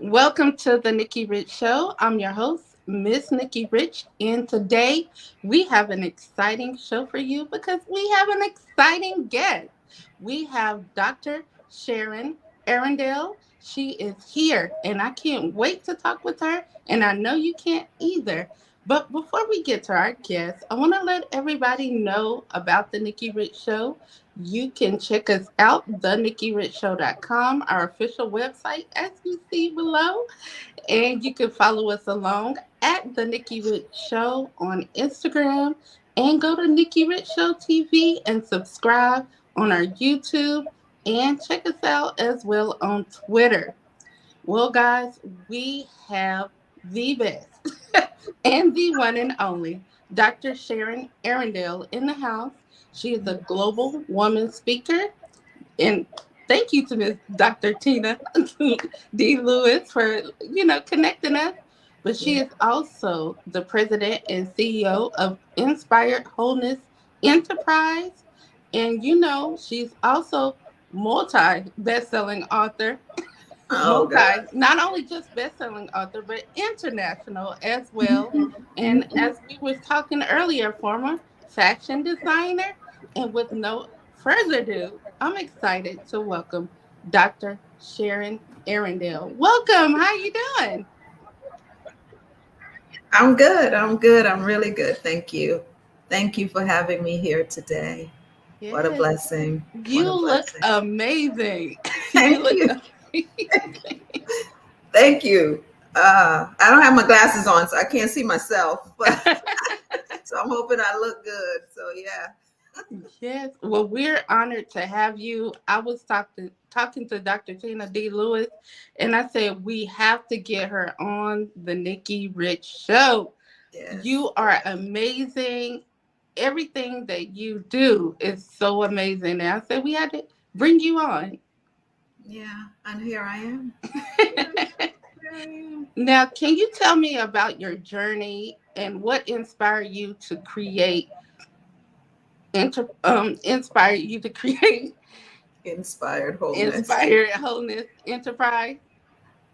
Welcome to the Nikki Rich Show. I'm your host, Miss Nikki Rich, and today we have an exciting show for you because we have an exciting guest. We have Dr. Sharon Arrindell. She is here, and I can't wait to talk with her, and I know you can't either. But before we get to our guest, I want to let everybody know about the Nikki Rich Show. You can check us out, thenikkirichshow.com, our official website, as you see below. And you can follow us along at The Nikki Rich Show on Instagram. And go to Nikki Rich Show TV and subscribe on our YouTube. And check us out as well on Twitter. Well, guys, we have the best and the one and only Dr. Sharon Arrindell in the house. She is a global woman speaker. And thank you to Miss Dr. Tina D. Lewis for, connecting us. But she Yeah. is also the president and CEO of Inspired Wholeness Enterprise. And, she's also multi best-selling author, Oh God. not only just best-selling author but international as well, and as we were talking earlier, former fashion designer. And with no further ado, I'm excited to welcome Dr. Sharon Arrindell. Welcome. How you doing? I'm good. I'm good. I'm really good. Thank you. Thank you for having me here today. What a Yes, blessing. What you a look blessing. amazing. You Thank look you. amazing. Thank you. I don't have my glasses on, so I can't see myself, but so I'm hoping I look good. So yeah. Yes. Well, we're honored to have you. I was talking to Dr. Tina D. Lewis, and I said we have to get her on the Nikki Rich Show. Yes. You are amazing. Everything that you do is so amazing. And I said we had to bring you on. Yeah. And here I am. Here I am. Now, can you tell me about your journey and what inspired you to create Inspired wholeness. Inspired Wholeness Enterprise?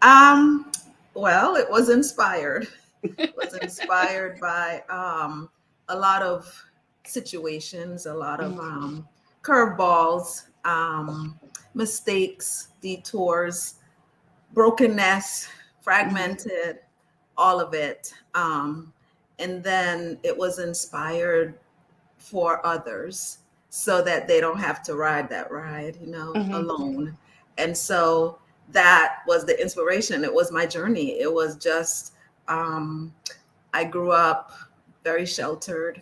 Um, well, it was inspired. Was inspired by a lot of situations, a lot of Mhm. curveballs, mistakes, detours, brokenness, Mhm. fragmented, all of it. And then it was inspired for others so that they don't have to ride that ride, Mhm. alone. And so that was the inspiration. It was my journey. It was just, um, I grew up very sheltered.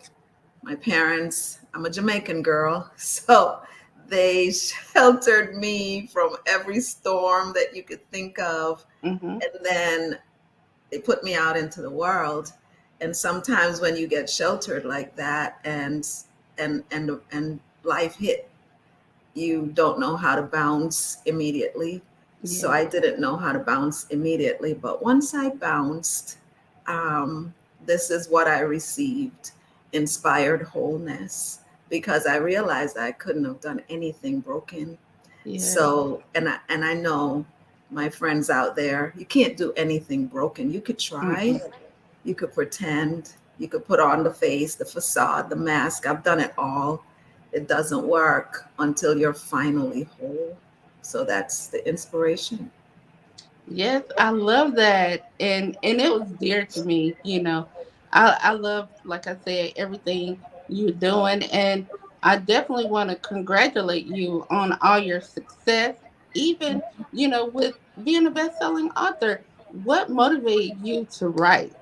My parents, I'm a Jamaican girl, so they sheltered me from every storm that you could think of. Mhm. And then they put me out into the world. And sometimes when you get sheltered like that and life hit, you don't know how to bounce immediately. So Yeah. I didn't know how to bounce immediately. But once I bounced, um, this is what I received: inspired wholeness, because I realized I couldn't have done anything broken. Yeah. So, and I know my friends out there, you can't do anything broken. You could try, Mm-mm. you could pretend, you could put on the face, the facade, the mask. I've done it all. It doesn't work until you're finally whole. So that's the inspiration. Yes, I love that, and it was dear to me. I love, like I said, everything you're doing, and I definitely want to congratulate you on all your success. Even with being a best-selling author, what motivated you to write?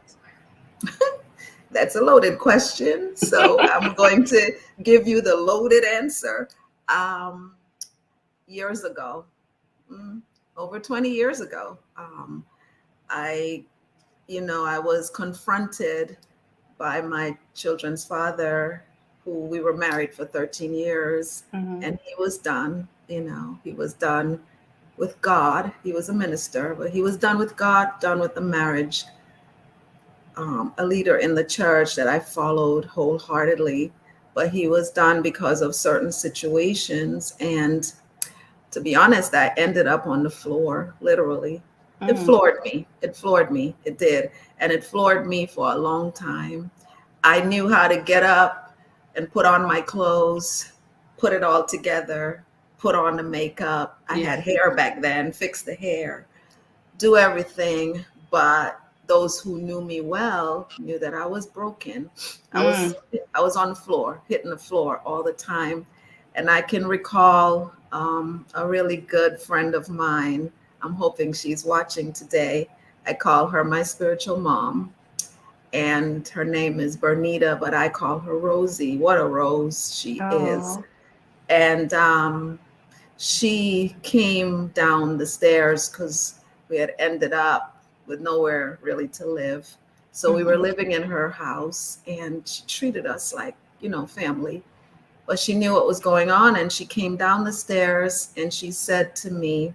That's a loaded question. So I'm going to give you the loaded answer. Um, Years ago, mm, over 20 years ago, I, I was confronted by my children's father, who we were married for 13 years, Hmm. and he was done. He was done with God. He was a minister, but he was done with God, done with the marriage. A leader in the church that I followed wholeheartedly, but he was done because of certain situations. And to be honest, I ended up on the floor, literally. it Mm, floored me. It floored me. It did. And it floored me for a long time. I knew how to get up and put on my clothes, put it all together, put on the makeup. I had yes. hair back then, fix the hair, do everything. But those who knew me well knew that I was broken. I was Mm, I was on the floor, hitting the floor all the time. And I can recall a really good friend of mine. I'm hoping she's watching today. I call her my spiritual mom, and her name is Bernita, but I call her Rosie. What a rose she is. oh. And she came down the stairs because we had ended up with nowhere really to live. So we were Mhm, living in her house, and she treated us like, family. But she knew what was going on, and she came down the stairs and she said to me,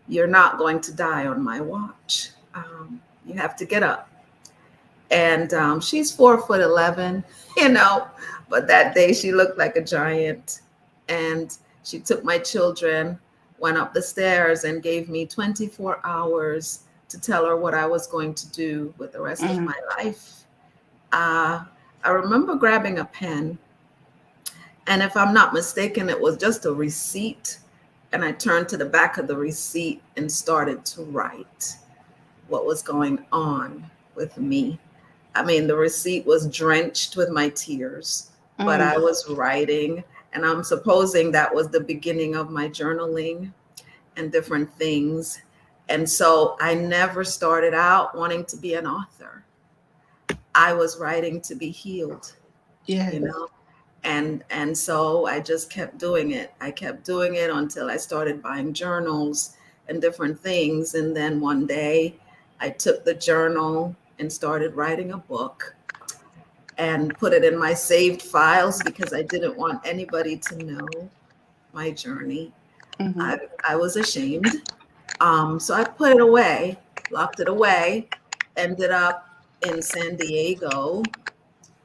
"You're not going to die on my watch. You have to get up." And she's 4'11", you know, but that day she looked like a giant. And she took my children, went up the stairs, and gave me 24 hours to tell her what I was going to do with the rest of mm, my life. Uh, I remember grabbing a pen, and if I'm not mistaken, it was just a receipt. And I turned to the back of the receipt and started to write what was going on with me. I mean, the receipt was drenched with my tears, but mm, I was writing, and I'm supposing that was the beginning of my journaling and different things. And so I never started out wanting to be an author. I was writing to be healed, you yes. know. And so I just kept doing it. I kept doing it until I started buying journals and different things. And then one day I took the journal and started writing a book and put it in my saved files because I didn't want anybody to know my journey. Mhm, I, I was ashamed. So I put it away, locked it away, ended up in San Diego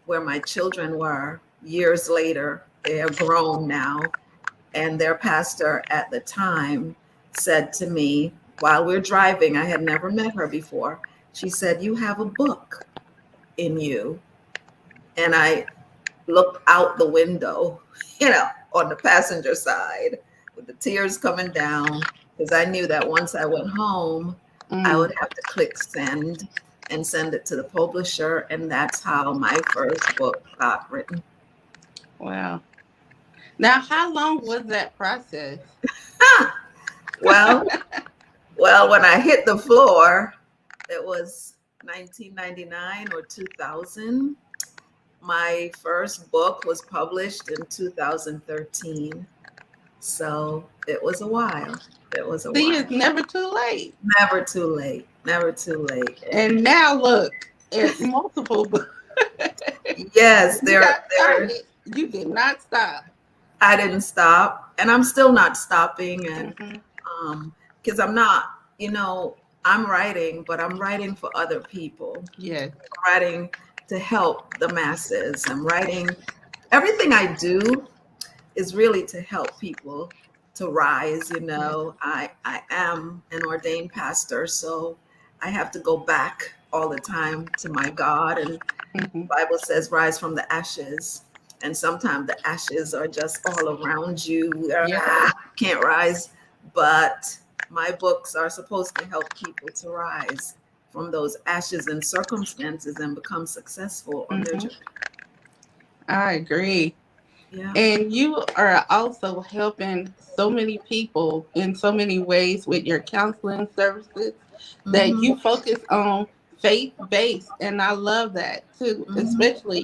where my children were years later. They are grown now. And their pastor at the time said to me while we're driving, I had never met her before. She said, "You have a book in you." And I looked out the window, on the passenger side with the tears coming down because I knew that once I went home, I mm, would have to click send and send it to the publisher. And that's how my first book got written. wow. Now, how long was that process? Ah, well, when I hit the floor, it was 1999 or 2000. My first book was published in 2013. So it was a while. It was a See, while. it's never too late. Never too late. Never too late. And And now look at multiple books. yes, You there got there started. You did not stop. I didn't stop, and I'm still not stopping. And Hmm. because I'm not, you know, I'm writing, but I'm writing for other people. Yes. I'm writing to help the masses. I'm writing, everything I do is really to help people to rise. Yes. I am an ordained pastor, so I have to go back all the time to my God. And Hmm. the Bible says, rise from the ashes. And sometimes the ashes are just all around you. Yes. Can't rise. But my books are supposed to help people to rise from those ashes and circumstances and become successful on their Hmm. journey. I agree. Yeah. And you are also helping so many people in so many ways with your counseling services that Hmm. you focus on faith based. And I love that too, Hmm. especially,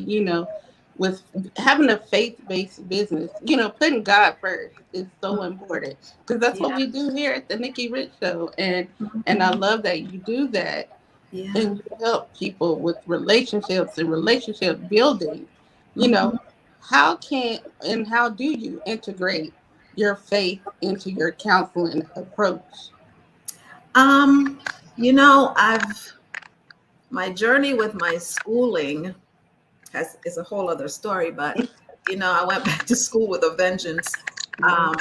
with having a faith based business, putting God first is so important because that's what Yeah. we do here at the Nikki Rich Show. And I Mhm. love that you do that Yeah. and you help people with relationships and relationship building. You know, Mhm. how can and how do you integrate your faith into your counseling approach? Um, I've my journey with my schooling has is a whole other story, but I went back to school with a vengeance. Yeah.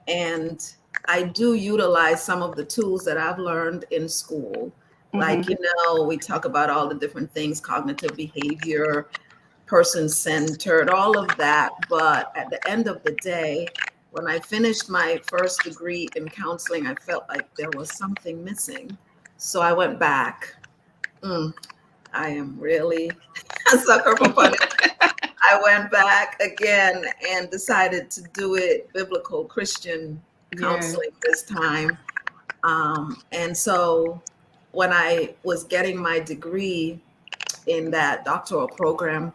And I do utilize some of the tools that I've learned in school. Like, Mm-hmm. we talk about all the different things, cognitive behavior, person centered, all of that. But at the end of the day, when I finished my first degree in counseling, I felt like there was something missing. So I went back. Mm, I am really a sucker for punishment. I went back again and decided to do it biblical Christian Yeah. counseling this time. And so when I was getting my degree in that doctoral program,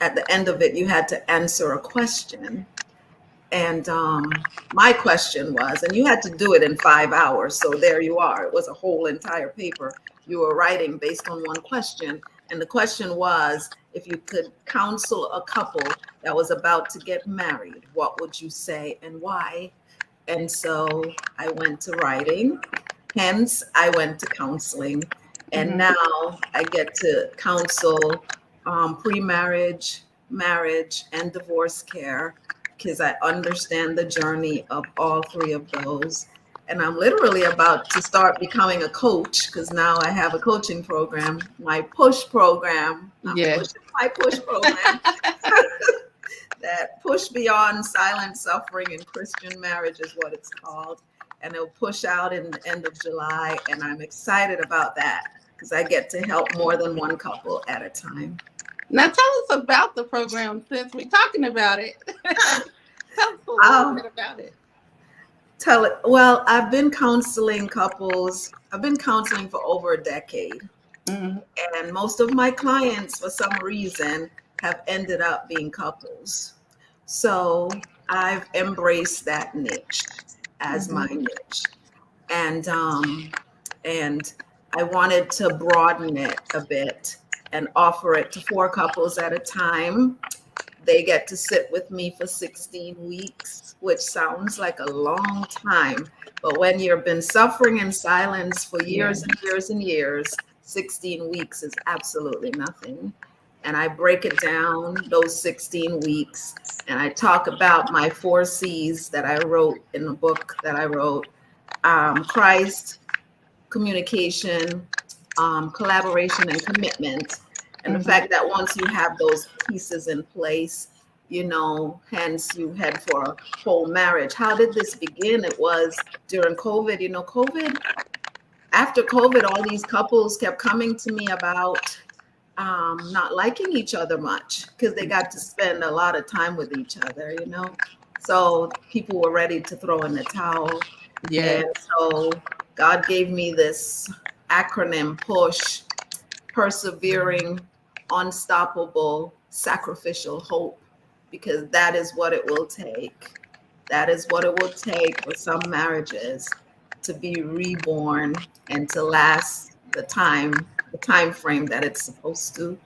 at the end of it, you had to answer a question. And my question was, and you had to do it in 5 hours. So there you are. It was a whole entire paper you were writing based on one question. And the question was, if you could counsel a couple that was about to get married, what would you say and why? And so I went to writing, hence, I went to counseling. And Mm-hmm. now I get to counsel pre marriage, marriage, and divorce care because I understand the journey of all three of those. And I'm literally about to start becoming a coach because now I have a coaching program, my push program. I'm Yeah. pushing my push program that push beyond silent suffering in Christian marriage is what it's called. And it'll push out in the end of July. And I'm excited about that because I get to help more than one couple at a time. Now tell us about the program since we're talking about it. Tell us a little I'll bit about it. tell it. Well, I've been counseling couples. I've been counseling for over a decade. Mm-hmm. And most of my clients, for some reason, have ended up being couples. So I've embraced that niche as my Mm-hmm. niche. And I wanted to broaden it a bit and offer it to four couples at a time. They get to sit with me for 16 weeks, which sounds like a long time. But when you've been suffering in silence for Yeah. years and years and years, 16 weeks is absolutely nothing. And I break it down, those 16 weeks, and I talk about my four C's that I wrote in the book that I wrote: Christ, communication, collaboration, and commitment. And the Mm-hmm. fact that once you have those pieces in place, hence you head for a whole marriage. How did this begin? It was during COVID. After COVID, all these couples kept coming to me about not liking each other much because they got to spend a lot of time with each other. So people were ready to throw in the towel. Yes. And so God gave me this acronym: PUSH: persevering, unstoppable, sacrificial hope, because that is what it will take. That is what it will take for some marriages to be reborn and to last the time frame that it's supposed to.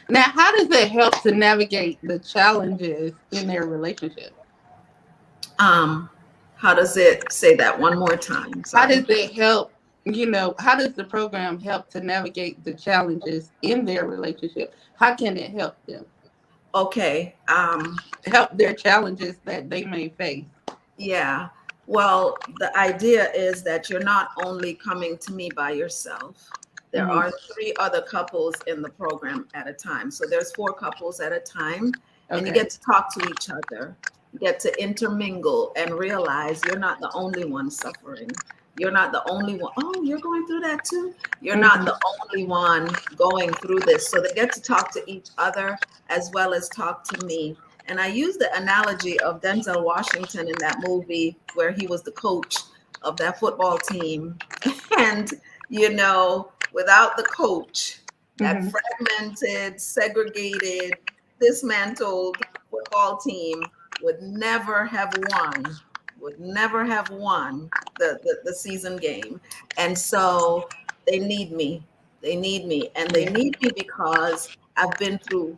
Now, how does it help to navigate the challenges in their relationship? Um, how does it say that one more time? How does Sorry. it help? How does the program help to navigate the challenges in their relationship? How can it help them? Okay. Help their challenges that they may face. Yeah. Well, the idea is that you're not only coming to me by yourself. There Hmm. are three other couples in the program at a time. So there's four couples at a time, and you Okay. get to talk to each other. You get to intermingle and realize you're not the only one suffering. You're not the only one. Oh, you're going through that too. You're not Hmm. the only one going through this. So they get to talk to each other as well as talk to me. And I use the analogy of Denzel Washington in that movie where he was the coach of that football team. And, without the coach, that Hmm. fragmented, segregated, dismantled football team would never have won the season game. And so they need me. They need me. And they Yeah. need me because I've been through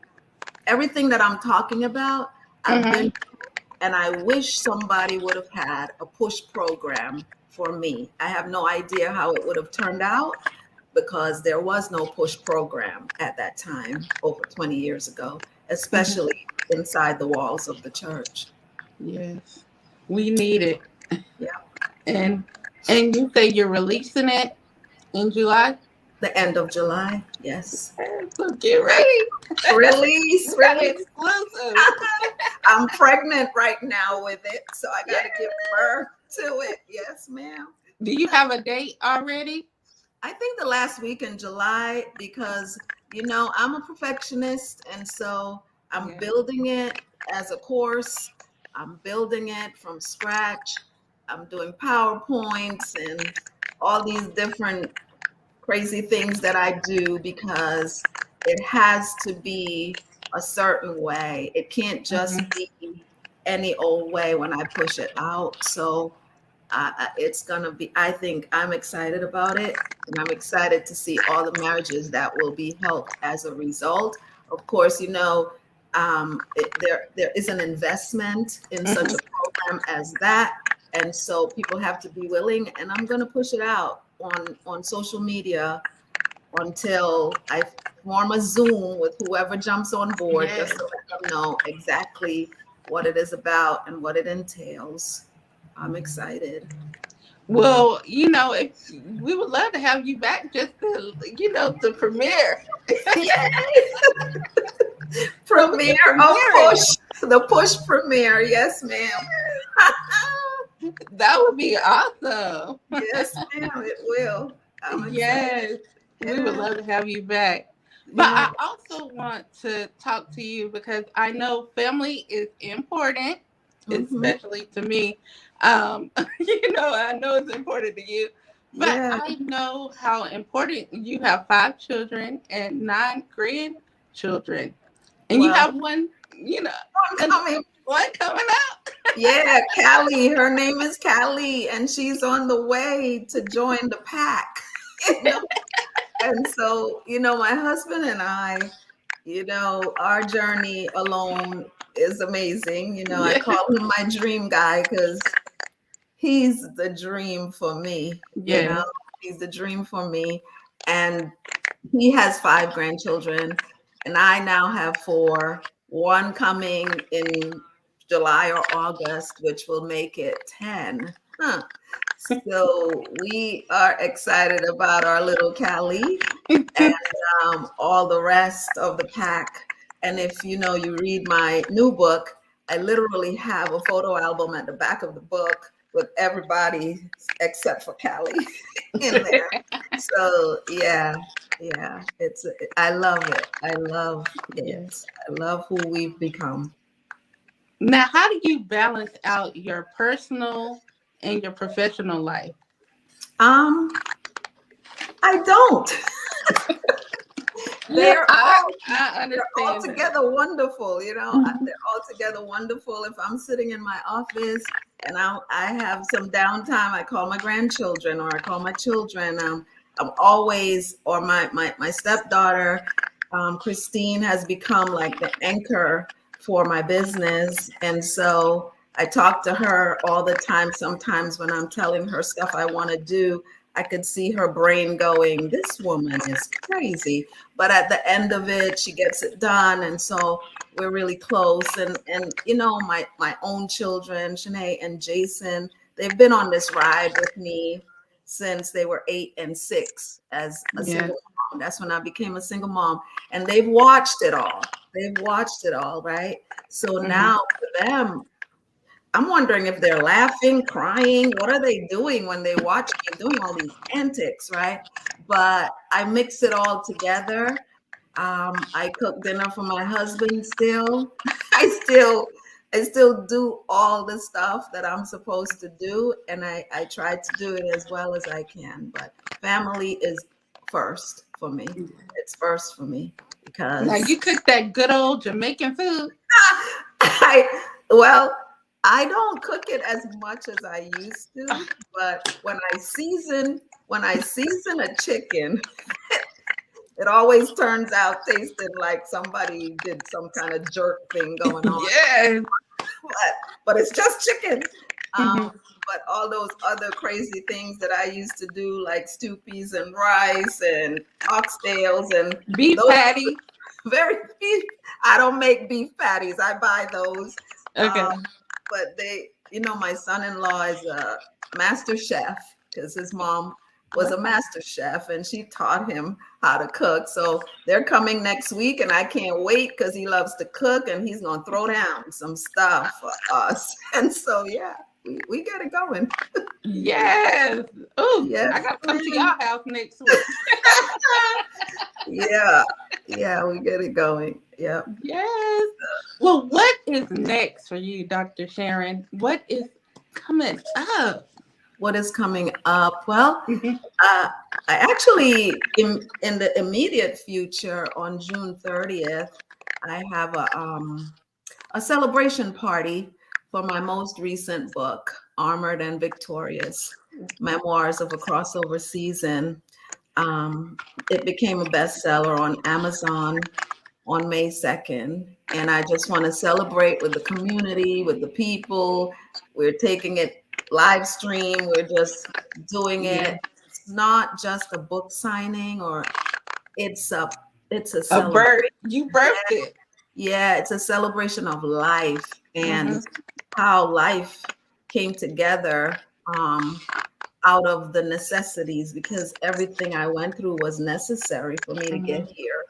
everything that I'm talking about. I've Hmm. been, and I wish somebody would have had a push program for me. I have no idea how it would have turned out because there was no push program at that time over 20 years ago, Hmm. especially inside the walls of the church. Yes. We need it. Yeah. And and you say you're releasing it in July? The end of July. Yes. So get ready. Release, We got release. exclusive. I'm pregnant right now with it, so I got Yeah. to give birth to it. Yes, ma'am. Do you have a date already? I think the last week in July, because, I'm a perfectionist. And so I'm Yeah. building it as a course. I'm building it from scratch. I'm doing PowerPoints and all these different crazy things that I do because it has to be a certain way. It can't just Mhm. be any old way when I push it out. So it's going to be, I think I'm excited about it. And I'm excited to see all the marriages that will be helped as a result. Of course, there is an investment in such a Mhm. program as that. And so people have to be willing, and I'm going to push it out on social media until I form a Zoom with whoever jumps on board, just Yes. to let them know exactly what it is about and what it entails. I'm excited. Well, if we would love to have you back just to, the premiere. Yay! So we Premiere can of premiere it. Push, the Push premiere. Yes, ma'am. That would be awesome. Yes, ma'am. It will. I'm excited. Yes, we would Yeah, love to have you back. But yeah. I also want to talk to you because I know family is important, Hmm. especially to me. I know it's important to you, but Yeah. I know how important you have 5 children and 9 grandchildren, and you Well, have one, I'm and coming. one coming up. Yeah, Callie. Her name is Callie, and she's on the way to join the pack. You know? And so, my husband and I, our journey alone is amazing. I Yeah, call him my dream guy because he's the dream for me. yeah, He's the dream for me. And he has 5 grandchildren, and I now have 4. One coming in July or August, which will make it 10. Huh. So we are excited about our little Callie and all the rest of the pack. And if you read my new book, I literally have a photo album at the back of the book with everybody except for Callie in there. So yeah, I love it. I love it. yeah. I love who we've become. Now, how do you balance out your personal and your professional life? Um, I don't. Yeah, They're I all I they're understand that. altogether wonderful. Mhm. They're altogether wonderful. If I'm sitting in my office and I have some downtime, I call my grandchildren or I call my children. I'm always, or my stepdaughter, Christine, has become like the anchor for my business. And so I talk to her all the time. Sometimes when I'm telling her stuff I want to do, I could see her brain going, this woman is crazy. But at the end of it, she gets it done. And so we're really close. And my own children, Shanae and Jason, they've been on this ride with me since they were 8 and 6 as a Yeah. single mom. That's when I became a single mom. And they've watched it all. They've watched it all, right? So Hmm. now for them, I'm wondering if they're laughing, crying. What are they doing when they watch me doing all these antics, right? But I mix it all together. I cook dinner for my husband still. I still I still do all the stuff that I'm supposed to do, and I try to do it as well as I can. But family is first for me. It's first for me Now because you cook that good old Jamaican food. I well, I don't cook it as much as I used to, but when I season a chicken, it always turns out tasting like somebody did some kind of jerk thing going on. Yes. But it's just chicken. Hmm. But all those other crazy things that I used to do, like stew peas and rice and oxtails and Beef those patty. very beef. I don't make beef patties. I buy those. Okay. but my son-in-law is a master chef because his mom was a master chef and she taught him how to cook. So they're coming next week and I can't wait because he loves to cook and he's going to throw down some stuff for us. And so, yeah, we get it going. Yes. Oh, Yes, I gotta come to ma'am. your house next week. Yeah, yeah, we get it going. Yep. Yes. Well, what is next for you, Dr. Sharon? What is coming up? What is coming up? Well, Mhm. I actually, in the immediate future, on June 30th, I have a celebration party for my most recent book, Armored and Victorious: Memoirs of a Crossover Season. It became a bestseller on Amazon on May 2nd. And I just want to celebrate with the community, with the people. We're taking it live stream. We're just doing Yeah. it. It's not just a book signing or it's a it's a A birth. celebration. You birthed it. Yeah, it's a celebration of life Hmm. and how life came together out of the necessities because everything I went through was necessary for me to Hmm. get here.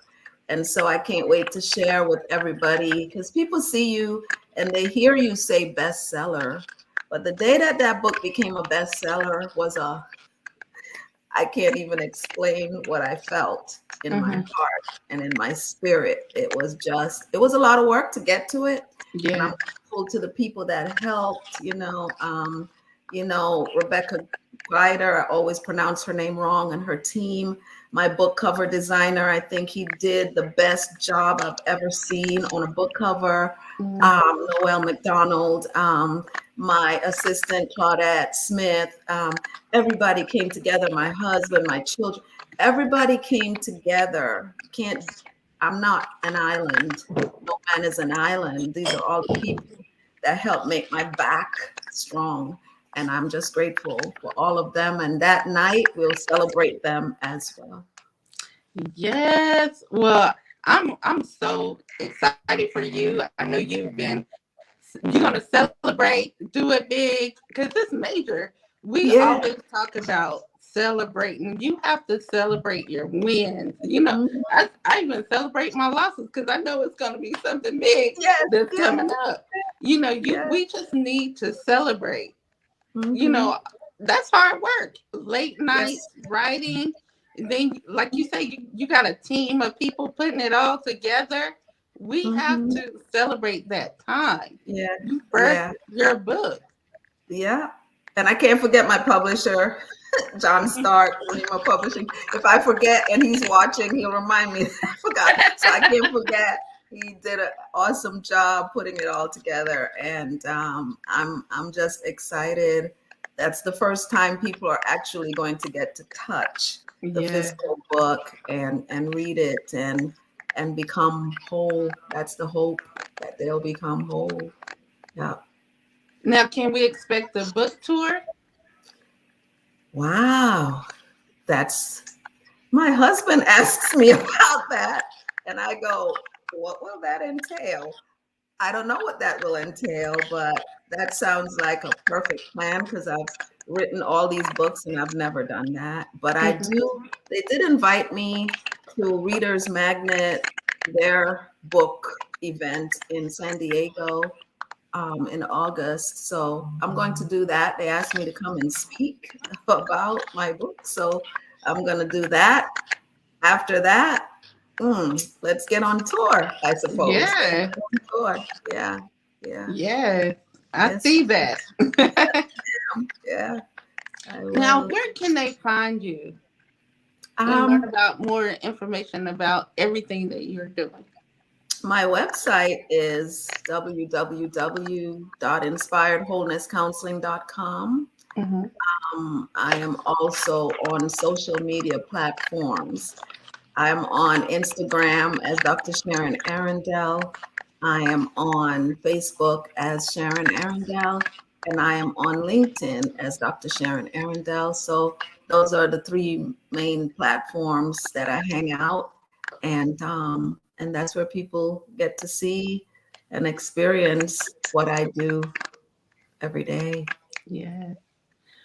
And so I can't wait to share with everybody because people see you and they hear you say bestseller. But the day that that book became a bestseller was I can't even explain what I felt in my Hmm. heart and in my spirit. It was a lot of work to get to it. And I'm Yeah. grateful to the people that helped, Rebecca Greider, I always pronounce her name wrong, and her team. My book cover designer, I think he did the best job I've ever seen on a book cover. Noel McDonald, my assistant Claudette Smith, everybody came together. My husband, my children, everybody came together. Can't I'm not an island. No man is an island. These are all the people that help make my back strong. And I'm just grateful for all of them. And that night we'll celebrate them as well. Yes. Well, I'm so excited for you. I know you're gonna celebrate, do it big, because it's major. We Yeah. always talk about celebrating. You have to celebrate your wins. Mhm. I even celebrate my losses because I know it's gonna be something big Yes, that's yes, coming up. yes. We just need to celebrate. You Hmm. know, that's hard work. Late Yes. nights writing. And then, like you say, you got a team of people putting it all together. We have Hmm. to celebrate that time. Yeah. You birthed Yeah. your book. Yeah. And I can't forget my publisher, John Stark, Rima Publishing. If I forget and he's watching, he'll remind me that I forgot. So I can't forget. He did an awesome job putting it all together, and I'm just excited. That's the first time people are actually going to get to touch the Yeah. physical book and read it and become whole. That's the hope that they'll become whole. Yeah. Now, can we expect a book tour? Wow. That's My husband asks me about that, and I go, what will that entail? I don't know what that will entail, but that sounds like a perfect plan because I've written all these books and I've never done that. But Mhm. they did invite me to Reader's Magnet, their book event in San Diego in August. So I'm going to do that. They asked me to come and speak about my book. So I'm going to do that. After that, let's get on tour, I suppose. Let's Yeah. get on tour. Yeah, yeah. Yes. I Yes, see that. yeah, I Now, will. where can they find you and learn Um, about more information about everything that you're doing? my website is www.inspiredwholenesscounseling.com. Hmm. I am also on social media platforms. I'm on Instagram as Dr. Sharon Arrindell. I am on Facebook as Sharon Arrindell, and I am on LinkedIn as Dr. Sharon Arrindell. So those are the three main platforms that I hang out, and that's where people get to see and experience what I do. every day. Yeah.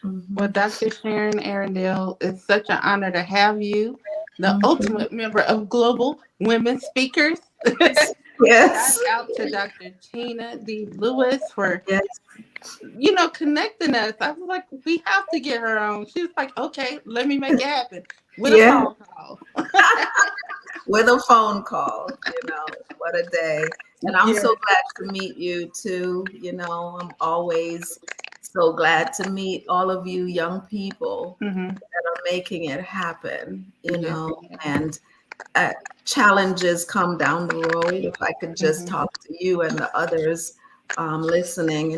Well, Hmm. Dr. Sharon Arrindell, it's such an honor to have you, the Hmm. ultimate member of Global Women Speakers. Shout Yes. out to Dr. Tina D. Lewis for, Yes. connecting us. I was like, we have to get her on. She was like, okay, let me make it happen with a Yeah. phone call. With a phone call, what a day. And I'm so Yeah. glad to meet you too. I'm always so glad to meet all of you young people Hmm. that are making it happen, Yes. and uh, challenges come down the road. If I could just Hmm. talk to you and the others listening,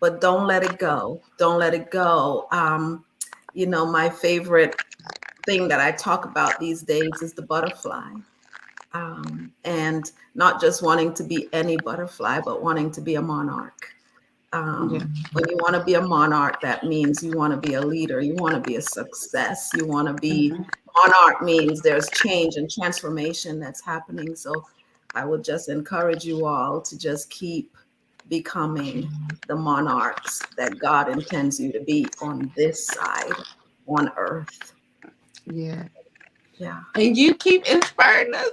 but don't let it go. Don't let it go. My favorite thing that I talk about these days is the butterfly, and not just wanting to be any butterfly, but wanting to be a monarch. Yeah. When you want to be a monarch, that means you want to be a leader, you want to be a success, you want to be Hmm. monarch means there's change and transformation that's happening. So I would just encourage you all to just keep becoming the monarchs that God intends you to be on this side on earth. Yeah. Yeah. And you keep inspiring us,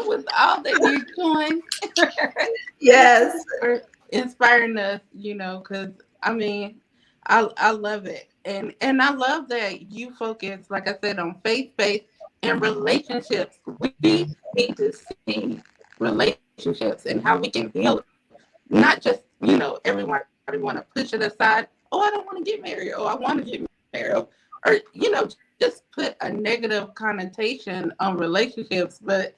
with all that you're doing. Thank Yes. you for inspiring us, because I mean, I love it. And I love that you focus, like I said, on faith based and relationships. We need to see relationships and how we can build, not just, everybody want to push it aside. Oh, I don't want to get married. Oh, I want to get married. Or, just put a negative connotation on relationships. But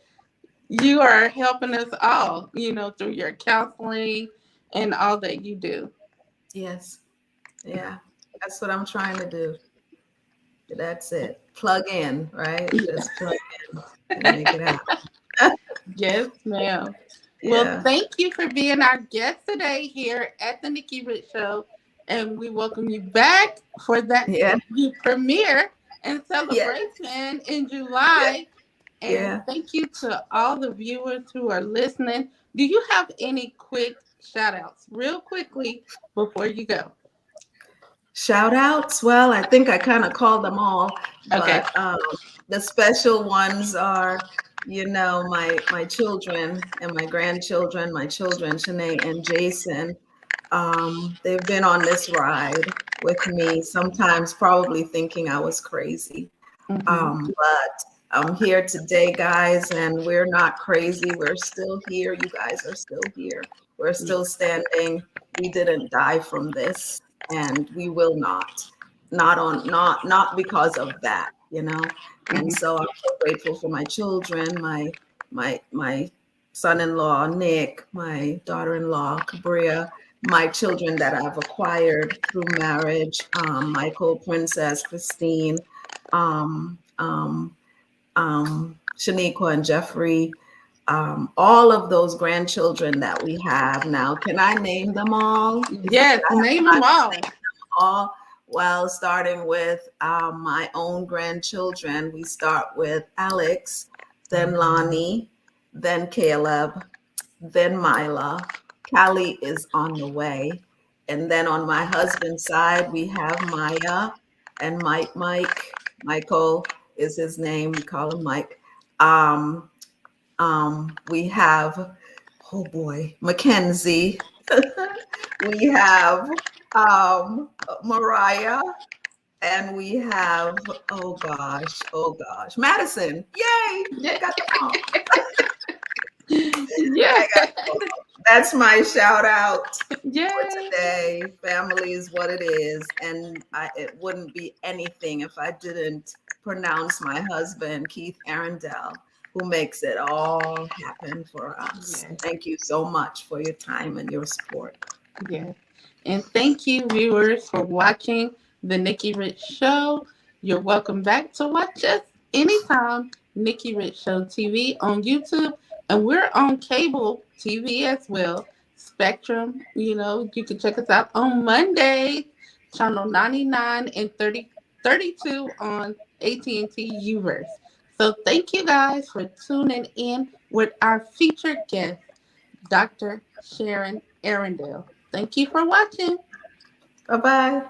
you are helping us all, through your counseling and all that you do. Yes. Yeah. That's what I'm trying to do. That's it. Plug in, right? Just plug in and make it happen. Yes, ma'am. Well, Yeah. thank you for being our guest today here at the Nikki Rich Show. And we welcome you back for that Yeah. premiere and Yeah. celebration in July. And Yeah. thank you to all the viewers who are listening. Do you have any quick shout outs, real quickly, before you go? Shout outs. Well, I think I kind of called them all, Okay. but the special ones are, my children and my grandchildren, my children, Shanae and Jason. They've been on this ride with me, sometimes probably thinking I was crazy. Hmm. But I'm here today, guys, and we're not crazy. We're still here. You guys are still here. We're still standing. We didn't die from this, and we will not. Not because of that, And Hmm. so I'm so grateful for my children, my son-in-law Nick, my daughter-in-law Cabria, my children that I've acquired through marriage, Michael, Princess, Christine, Shaniqua and Jeffrey, all of those grandchildren that we have now. Can I name them all? Should Yes, I have name time them to all. name them all? Well, starting with my own grandchildren, we start with Alex, then Lonnie, then Caleb, then Mila. Callie is on the way. And then on my husband's side, we have Maya and Mike. Michael is his name. We call him Mike. Um, we have, oh boy, Mackenzie. We have Mariah. And we have, oh gosh, Madison. Yay! I Yeah. got them all. Yeah. I got That's my shout out for Yay. today. Family is what it is. And it wouldn't be anything if I didn't pronounce my husband, Keith Arrindell, who makes it all happen for us. Yes. Thank you so much for your time and your support. Yes. And thank you, viewers, for watching the Nikki Rich Show. You're welcome back to watch us anytime. Nikki Rich Show TV on YouTube. And we're on cable TV as well. Spectrum, you can check us out on Monday, channel 99 and 32 on AT&T Uverse. So thank you guys for tuning in with our featured guest, Dr. Sharon Arrindell. Thank you for watching. Bye bye.